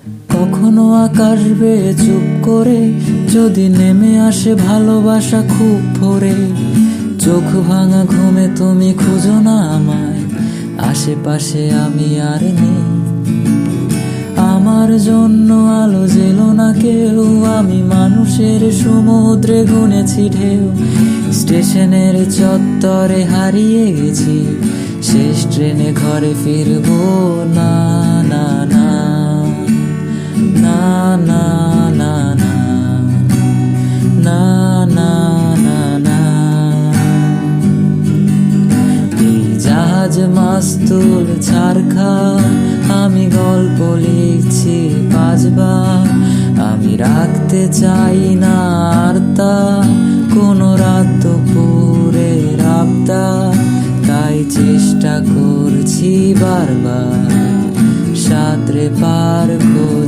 কখনো আকাশ বেয়ে চুপ করে যদি নেমে আসে ভালোবাসা খুব ভোরে, চোখ ভাঙা ঘুমে তুমি খুঁজো না আমায়, আশেপাশে আমি আর নেই। আমার জন্য আলো জেলো না কেউ, আমি মানুষের সমুদ্রে গুনেছি ঢেউ। স্টেশনের চত্বরে হারিয়ে গেছি, শেষ ট্রেনে ঘরে ফিরবো না। না না না না না না না না না না। এই জাহাজ মাস্তুল ছারখা, আমি গল্প লিখছি পাঁচবার। আমি রাখতে চাই না আর তা কোনো রাত দুপুরে রাবতা, তাই চেষ্টা করছি বারবার সাঁতরে পার করে।